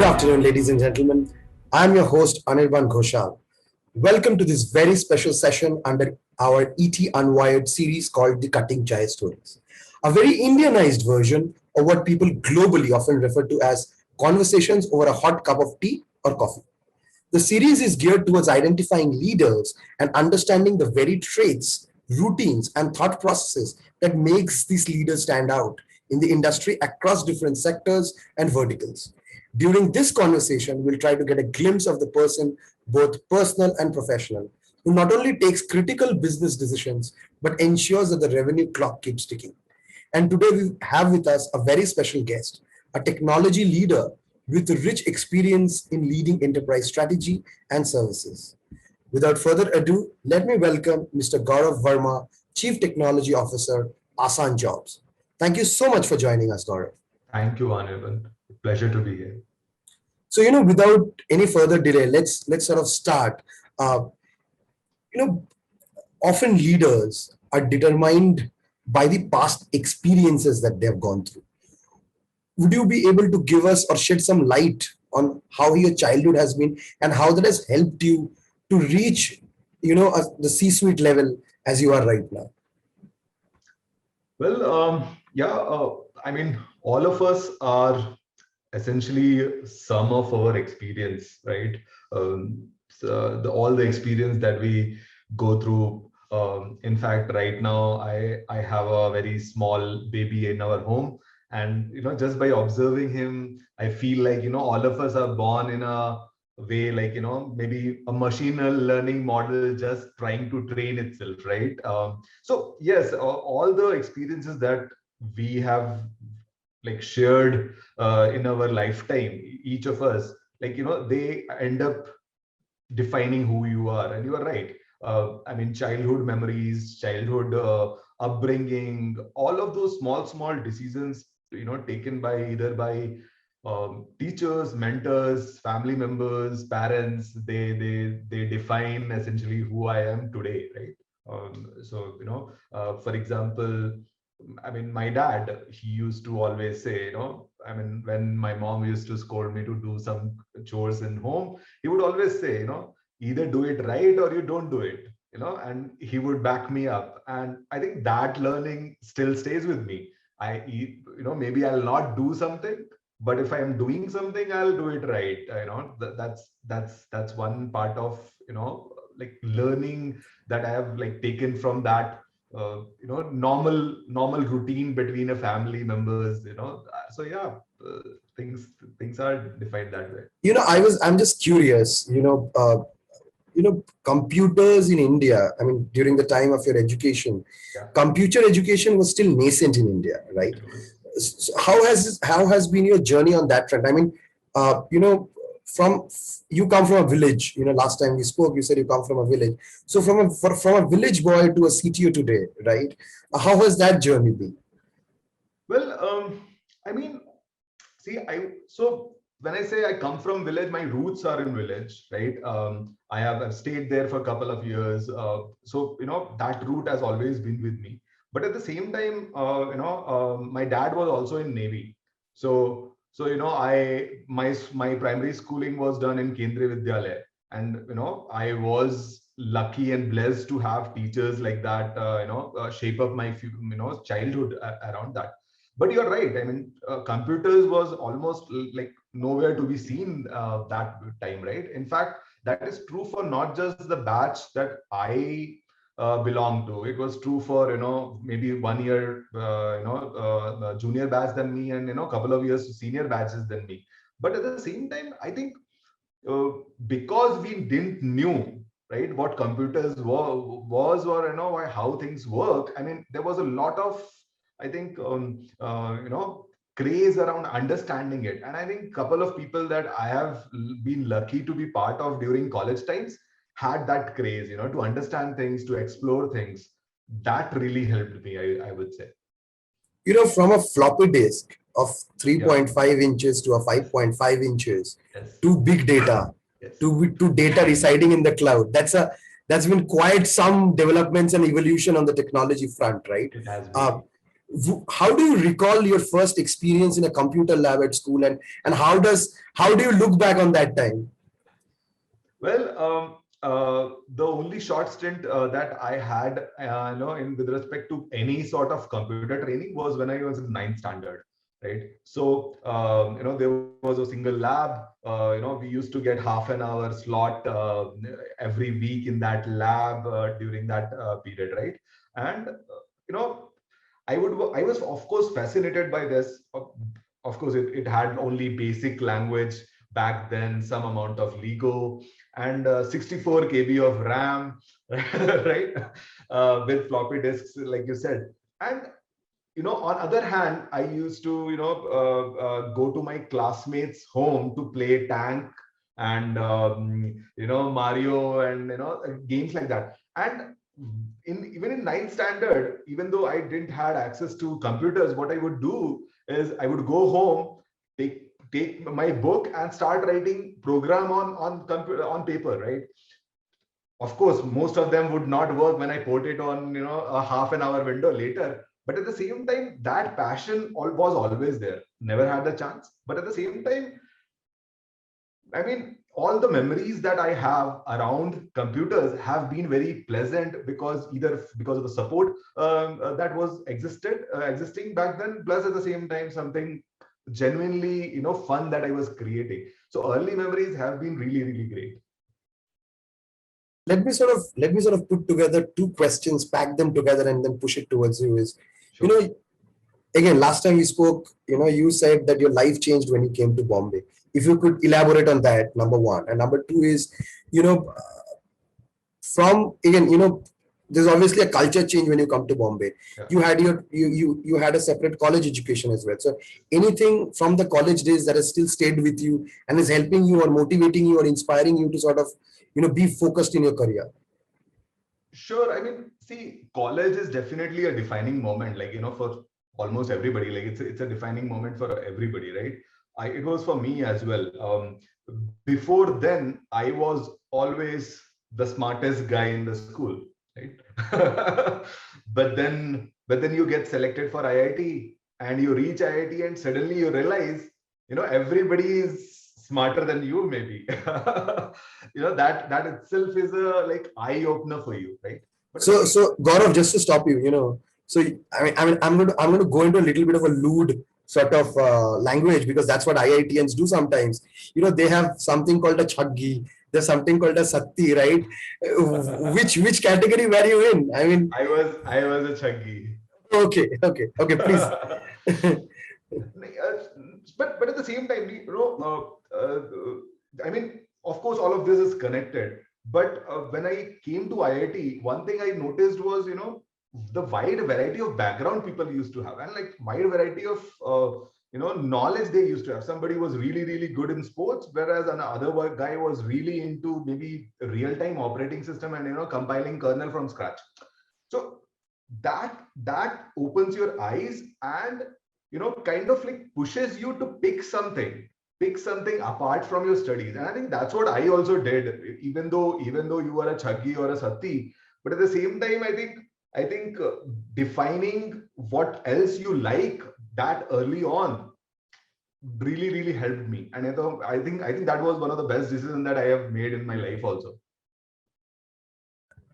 afternoon, ladies and gentlemen. I'm your host, Anirban Ghoshal. Welcome to this very special session under our ET Unwired series called The Cutting Chai Stories, a very Indianized version of what people globally often refer to as conversations over a hot cup of tea or coffee. The series is geared towards identifying leaders and understanding the very traits, routines, and thought processes that makes these leaders stand out in the industry across different sectors and verticals. During this conversation, we'll try to get a glimpse of the person, both personal and professional, who not only takes critical business decisions, but ensures that the revenue clock keeps ticking. And today we have with us a very special guest, a technology leader with rich experience in leading enterprise strategy and services. Without further ado, let me welcome Mr. Gaurav Verma, Chief Technology Officer, Asan Jobs. Thank you so much for joining us, Gaurav. Thank you, Anirban. Pleasure to be here. So, without any further delay, let's sort of start. Uh, you know, Often leaders are determined by the past experiences that they have gone through. Would you be able to give us or shed some light on how your childhood has been and how that has helped you to reach, the C-suite level as you are right now? Well, yeah, I mean, all of us are essentially some of our experience, right? All the experience that we go through. In fact, right now, I have a very small baby in our home. And, just by observing him, I feel like, all of us are born in a way like, maybe a machine learning model just trying to train itself, right? So yes, all the experiences that we have like shared in our lifetime, each of us, like, they end up defining who you are. And you are right. I mean, childhood memories, childhood upbringing, all of those small decisions, taken by either by teachers, mentors, family members, parents, they define essentially who I am today, right? For example, I mean, my dad, he used to always say, I mean, when my mom used to scold me to do some chores in home, he would always say, either do it right or you don't do it, and he would back me up. And I think that learning still stays with me. Maybe I'll not do something, but if I am doing something, I'll do it right. That's one part of, like learning that I have like taken from that normal routine between a family members, so yeah, things are defined that way. I'm just curious, computers in India, I mean, during the time of your education, Yeah. computer education was still nascent in India, right? So how has been your journey on that front? I mean, from you come from a village. Last time we spoke, you said you come from a village. So from a village boy to a CTO today, right? How has that journey been? Well, I mean, see, so when I say I come from village, my roots are in village, right? I've stayed there for a couple of years, so that route has always been with me. But at the same time, my dad was also in Navy, so my primary schooling was done in Kendriya Vidyalaya, and I was lucky and blessed to have teachers like that, shape up my childhood around that. But you're right. I mean, computers was almost like nowhere to be seen that time, right? In fact, that is true for not just the batch that I belong to. It was true for maybe 1 year junior batch than me, and a couple of years senior batches than me. But at the same time, I think uh, because we didn't knew, right, what computers was, or how things work. I mean, there was a lot of, I think, craze around understanding it. And I think a couple of people that I have been lucky to be part of during college times had that craze, to understand things, to explore things. That really helped me, I would say. From a floppy disk of Yeah. 3.5 inches to a 5.5 inches Yes. to big data Yes. to data residing in the cloud. That's been quite some developments and evolution on the technology front, right? It has Uh, been. How do you recall your first experience in a computer lab at school, and how do you look back on that time? Well, the only short stint that I had, in with respect to any sort of computer training was when I was in ninth standard, right? So, there was a single lab. We used to get half an hour slot every week in that lab during that period, right? And you know, I was of course fascinated by this. Of course, it had only basic language back then, some amount of Lego, and 64 KB of RAM, right? With floppy disks, like you said. And on other hand, I used to go to my classmates' home to play tank and Mario and games like that. And even in ninth standard, even though I didn't had access to computers, what I would do is I would go home, take my book and start writing program on computer on paper, right? Of course, most of them would not work when I put it on a half an hour window later, but at the same time that passion was always there. Never had the chance, but at the same time, I mean, all the memories that I have around computers have been very pleasant, because either because of the support that was existing back then, plus at the same time something genuinely fun that I was creating. So early memories have been really, really great. Let me sort of put together two questions, pack them together, and then push it towards you. Is, you Sure. know, again, last time we spoke, you said that your life changed when you came to Bombay. If you could elaborate on that, number one, and number two is, you know, from again, there's obviously a culture change when you come to Bombay. Yeah. You had a separate college education as well. So anything from the college days that has still stayed with you and is helping you or motivating you or inspiring you to sort of be focused in your career. Sure. I mean, see, college is definitely a defining moment, like, for almost everybody. Like, it's a defining moment for everybody, right? It was for me as well. Before then, I was always the smartest guy in the school, right? But then you get selected for IIT and you reach IIT and suddenly you realize, everybody is smarter than you, maybe. That itself is a like eye opener for you, right? But at the same So Gaurav, just to stop you, so I mean, I'm going to go into a little bit of a lewd sort of language, because that's what IITians do sometimes. They have something called a chaggi. There's something called a satti, right? Which category were you in? I mean, I was a chuggy. okay, please. But at the same time, I mean, of course, all of this is connected. But when I came to IIT, one thing I noticed was, the wide variety of background people used to have, and like wide variety of knowledge they used to have. Somebody was really, really good in sports, whereas another guy was really into maybe real-time operating system and compiling kernel from scratch. So that opens your eyes and kind of like pushes you to pick something apart from your studies. And I think that's what I also did, even though you are a chaggi or a satti. But at the same time, I think defining what else you like that early on really, really helped me. And I think that was one of the best decisions that I have made in my life also.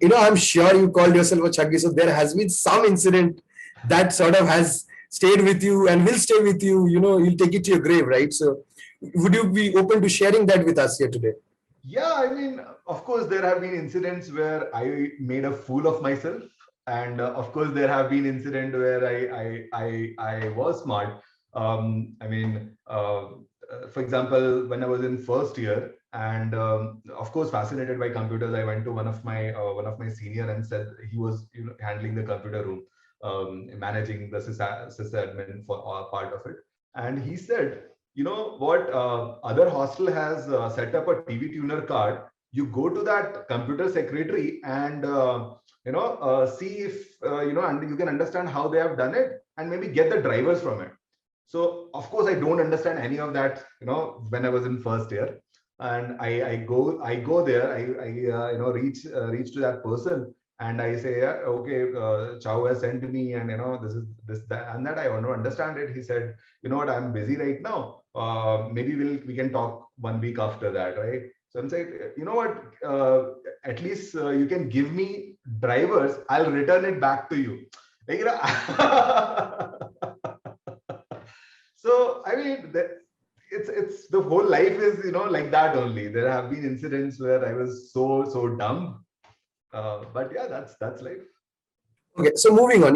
I'm sure you called yourself a chuggy, so there has been some incident that sort of has stayed with you and will stay with you. You'll take it to your grave, right? So, would you be open to sharing that with us here today? Yeah, I mean, of course, there have been incidents where I made a fool of myself, and of course, there have been incidents where I was smart. I mean, for example, when I was in first year, and of course, fascinated by computers, I went to one of my senior and said he was handling the computer room, managing the sysadmin for part of it, and he said, you know what, other hostel has set up a TV tuner card. You go to that computer secretary and see if and you can understand how they have done it and maybe get the drivers from it. So of course I don't understand any of that when I was in first year, and I go there, I reach to that person, and I say, yeah, okay, Chow has sent me, and this is this that and that. I want to understand it. He said, you know what, I'm busy right now. Maybe we can talk 1 week after that, right? So I'm saying, you know what, at least you can give me drivers. I'll return it back to you. Like, so I mean, it's the whole life is like that only. There have been incidents where I was so dumb, but yeah, that's life. Okay, so moving on,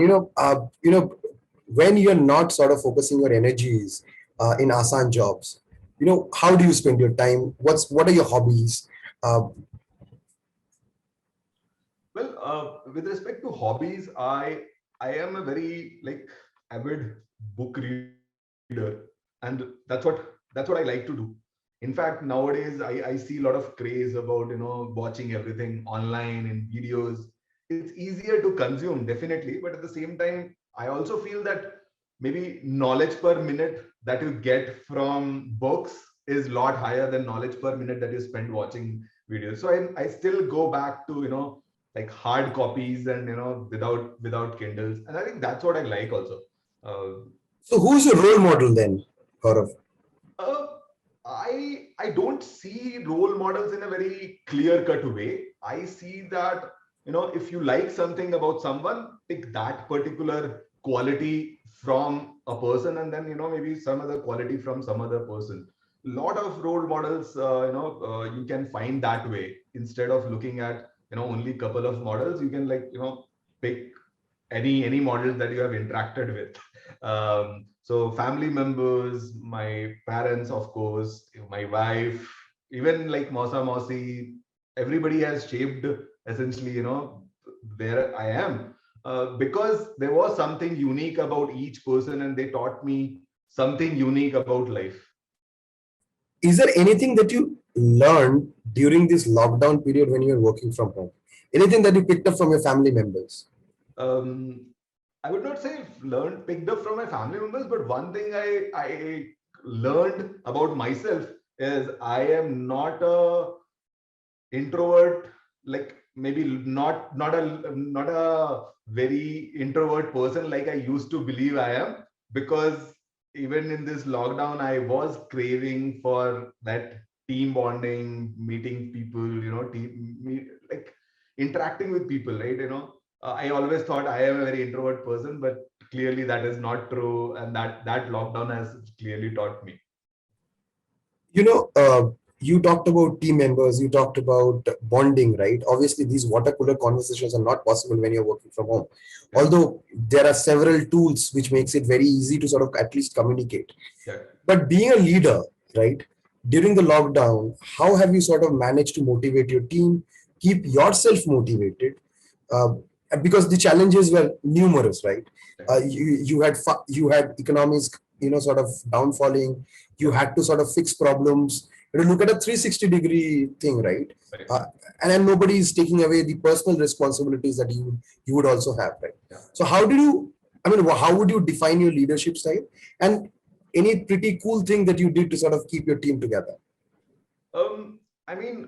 when you're not sort of focusing your energies in Asan jobs, how do you spend your time? What are your hobbies? Uh, Well, with respect to hobbies, I am a very like avid book reader, and that's what I like to do. In fact, nowadays I see a lot of craze about watching everything online in videos. It's easier to consume, definitely, but at the same time, I also feel that maybe knowledge per minute that you get from books is a lot higher than knowledge per minute that you spend watching videos. So I still go back to like hard copies and without Kindles, and I think that's what I like also. Uh, so who's your role model then, Gaurav? uh, I don't see role models in a very clear cut way. I see that if you like something about someone, pick that particular quality from a person, and then maybe some other quality from some other person. Lot of role models, you can find that way. Instead of looking at only couple of models, you can like pick any models that you have interacted with. So family members, my parents, of course, my wife, even like Mausa Mausi, everybody has shaped essentially where I am, because there was something unique about each person, and they taught me something unique about life. Is there anything that you learned during this lockdown period when you were working from home? Anything that you picked up from your family members? um, I would not say learned picked up from my family members, but one thing I learned about myself is I am not a introvert, like maybe not a very introvert person like I used to believe I am, because even in this lockdown I was craving for that team bonding, meeting people, like interacting with people, right? I always thought I am a very introvert person, but clearly that is not true, and that lockdown has clearly taught me. you know uh, you talked about team members, you talked about bonding, right? Obviously these water cooler conversations are not possible when you're working from home, Yeah, although there are several tools which makes it very easy to sort of at least communicate. yeah. But being a leader, right, during the lockdown, how have you sort of managed to motivate your team, keep yourself motivated? uh, because the challenges were numerous, right? You had economies, sort of downfalling. You Yeah, had to sort of fix problems. Look at a 360-degree thing, right? right. Uh, and then nobody is taking away the personal responsibilities that you would also have, right? Yeah. So how do you? I mean, how would you define your leadership style? And any pretty cool thing that you did to sort of keep your team together? I mean,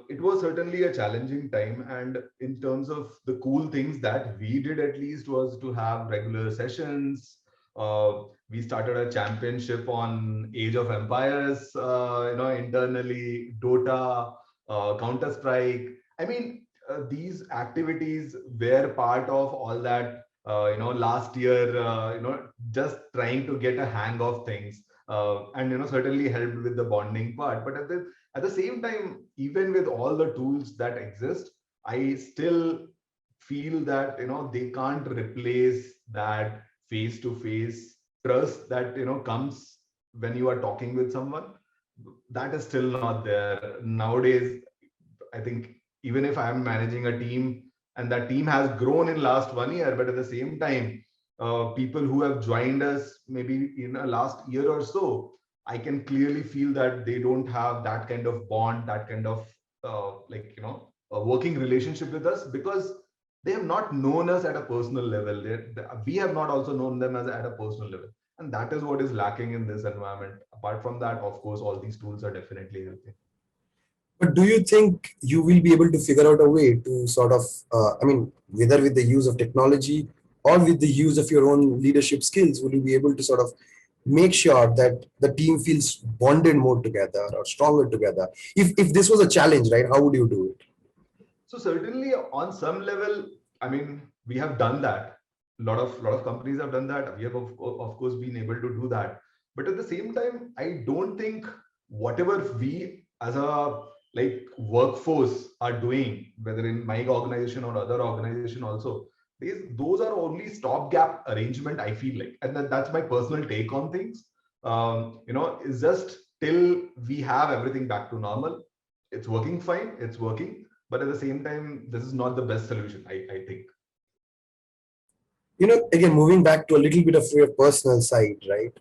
it was certainly a challenging time, and in terms of the cool things that we did, at least, was to have regular sessions. We started a championship on Age of Empires, internally, Dota, Counter Strike. I mean, these activities were part of all that. Last year, just trying to get a hang of things, and certainly helped with the bonding part. But at the same time, even with all the tools that exist, I still feel that they can't replace that face to face trust that comes when you are talking with someone. That is still not there nowadays. I think even if I'm managing a team and that team has grown in last 1 year, but at the same time, people who have joined us maybe in a last year or so, I can clearly feel that they don't have that kind of bond, that kind of a working relationship with us, because they have not known us at a personal level. We have not also known them as at a personal level, and that is what is lacking in this environment. Apart from that, of course, all these tools are definitely helping. But do you think you will be able to figure out a way to sort of, I mean, whether with the use of technology or with the use of your own leadership skills, will you be able to sort of make sure that the team feels bonded more together or stronger together? If this was a challenge, right, how would you do it? So certainly on some level, I mean, we have done that. A lot of companies have done that. We have of course been able to do that. But at the same time, I don't think whatever we as a like workforce are doing, whether in my organization or other organization also, those are only stopgap arrangement, I feel like. And that's my personal take on things. It's just till we have everything back to normal. It's working fine, it's working, but at the same time this is not the best solution, I think. Again, moving back to a little bit of your personal side, right?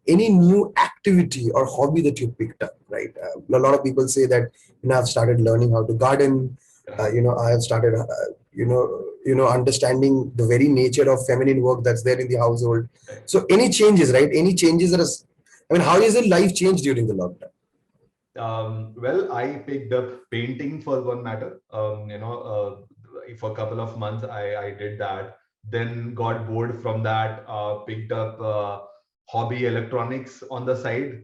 Any new activity or hobby that you picked up, right? A lot of people say that, I've started learning how to garden. I have started, understanding the very nature of feminine work that's there in the household. Right. So any changes, right? Any changes that is, I mean, how is your life changed during the lockdown? Well, I picked up painting for one matter. For a couple of months, I did that. Then got bored from that. Picked up hobby electronics on the side.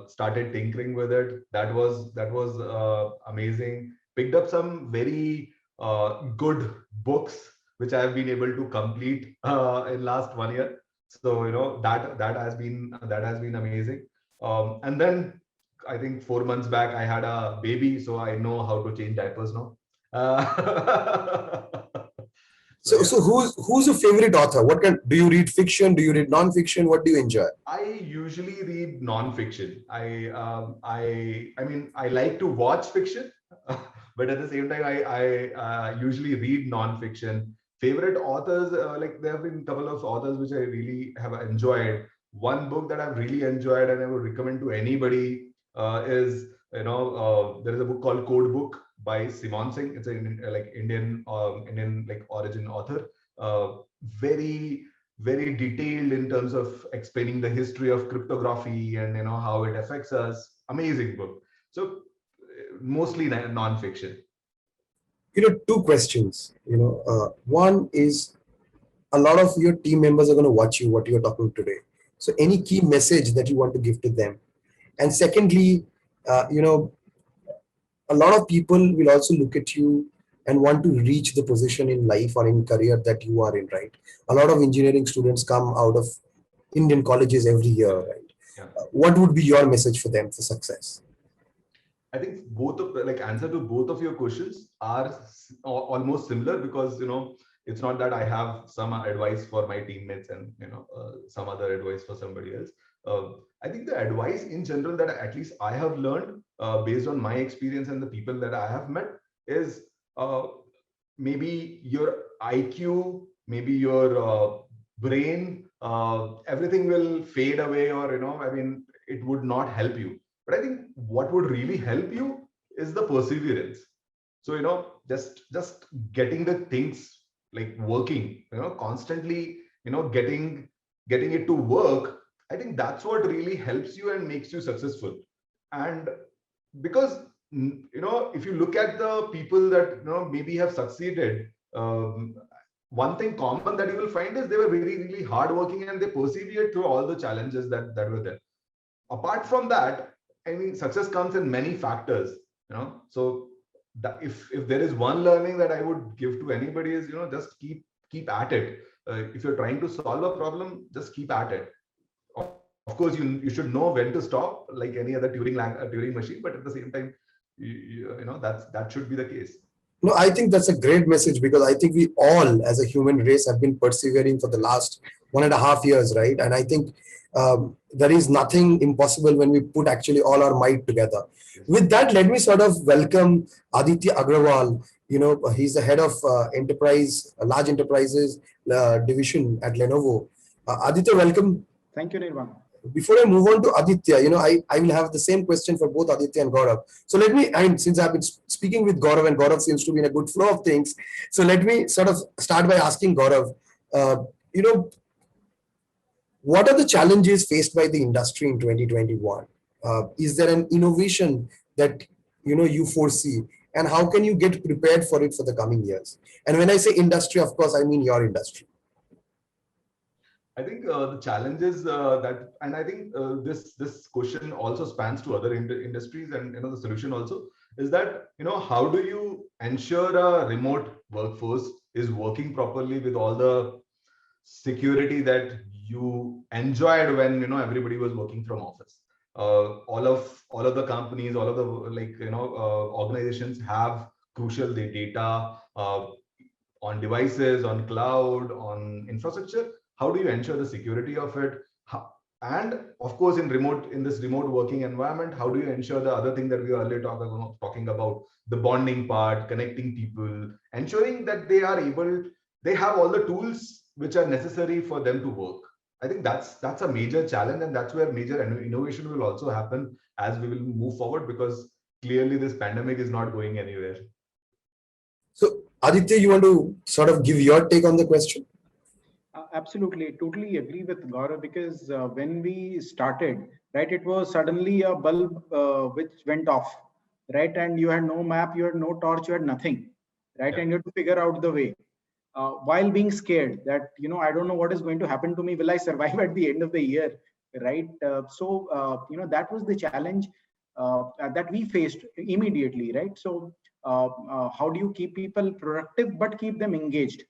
Started tinkering with it. That was amazing. Picked up some very good books which I have been able to complete in last 1 year. So that has been amazing. And then I think 4 months back, I had a baby, so I know how to change diapers now. Uh, so So, yeah, so who's your favorite author? What kind do you read? Fiction? Do you read non-fiction? What do you enjoy? I usually read non-fiction. I mean, I like to watch fiction, but at the same time, I usually read non-fiction. Favorite authors, like there have been a couple of authors which I really have enjoyed. One book that I've really enjoyed and I would recommend to anybody is there is a book called Code Book by Simon Singh. It's an like Indian like origin author. Very very detailed in terms of explaining the history of cryptography and how it affects us. Amazing book. So mostly non-fiction. Two questions. One is, a lot of your team members are going to watch you, what you're talking today. So any key message that you want to give to them? And secondly, a lot of people will also look at you and want to reach the position in life or in career that you are in, right? A lot of engineering students come out of Indian colleges every year, Yeah, right? yeah. What would be your message for them for success? I think both of like answer to both of your questions are almost similar, because it's not that I have some advice for my teammates and some other advice for somebody else. I think the advice in general that at least I have learned based on my experience and the people that I have met is uh, maybe your IQ, maybe your brain, everything will fade away, or I mean, it would not help you. But I think what would really help you is the perseverance. So just getting the things like working, constantly, getting it to work. I think that's what really helps you and makes you successful. And because if you look at the people that maybe have succeeded, one thing common that you will find is they were really really hardworking and they persevered through all the challenges that were there. Apart from that, I mean, success comes in many factors. So if there is one learning that I would give to anybody is just keep at it. If you're trying to solve a problem, just keep at it. Of course, you should know when to stop, like any other Turing machine. But at the same time, that should be the case. No, I think that's a great message, because I think we all, as a human race, have been persevering for the last 1.5 years, right? And I think there is nothing impossible when we put actually all our might together. Yes. With that, let me sort of welcome Aditya Agrawal. He's the head of large enterprises division at Lenovo. Aditya, welcome. Thank you, Nirvan. Before I move on to Aditya, I will have the same question for both Aditya and Gaurav. So let me, and since I've been speaking with Gaurav and Gaurav seems to be in a good flow of things, so let me sort of start by asking Gaurav, uh, you know, what are the challenges faced by the industry in 2021? Is there an innovation that you foresee, and how can you get prepared for it for the coming years? And when I say industry, of course, I mean your industry. I think the challenges that, and I think this question also spans to other industries, and the solution also is that how do you ensure a remote workforce is working properly with all the security that you enjoyed when everybody was working from office. All of the companies, all of the organizations have crucial data on devices, on cloud, on infrastructure. How do you ensure the security of it? And of course, in this remote working environment, how do you ensure the other thing that we were earlier talking about, the bonding part, connecting people, ensuring that they have all the tools which are necessary for them to work. I think that's a major challenge, and that's where major innovation will also happen as we will move forward, because clearly this pandemic is not going anywhere. So, Aditya, you want to sort of give your take on the question? Absolutely, totally agree with Gaurav, because when we started, right, it was suddenly a bulb which went off, right, and you had no map, you had no torch, you had nothing, right, Yeah. and you had to figure out the way while being scared that I don't know what is going to happen to me. Will I survive at the end of the year, right? That was the challenge that we faced immediately, right? So how do you keep people productive but keep them engaged,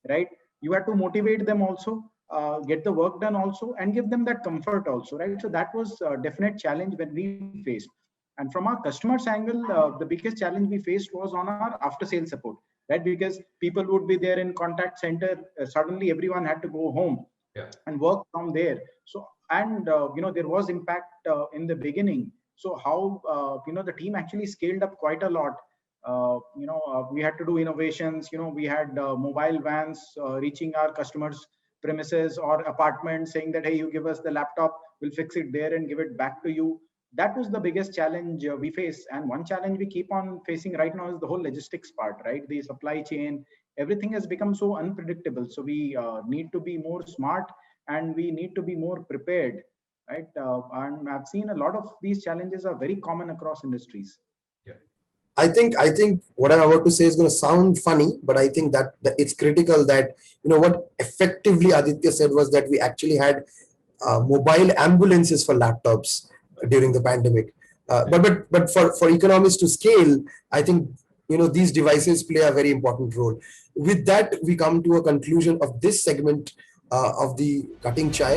right? You have to motivate them also, get the work done also, and give them that comfort also, right? So that was a definite challenge when we faced. And from our customers angle, the biggest challenge we faced was on our after sales support, right? Because people would be there in contact center, suddenly everyone had to go home, Yeah. and work from there. So, and there was impact in the beginning. So how the team actually scaled up quite a lot. We had to do innovations. We had mobile vans reaching our customers premises or apartments, saying that, hey, you give us the laptop, we'll fix it there and give it back to you. That was the biggest challenge we face. And one challenge we keep on facing right now is the whole logistics part, right? The supply chain, everything has become so unpredictable. So we need to be more smart, and we need to be more prepared, right? And I've seen a lot of these challenges are very common across industries. I think what I'm about to say is going to sound funny, but I think that it's critical that what effectively Aditya said was that we actually had mobile ambulances for laptops during the pandemic. But for economies to scale, I think these devices play a very important role. With that, we come to a conclusion of this segment of the Cutting Chai.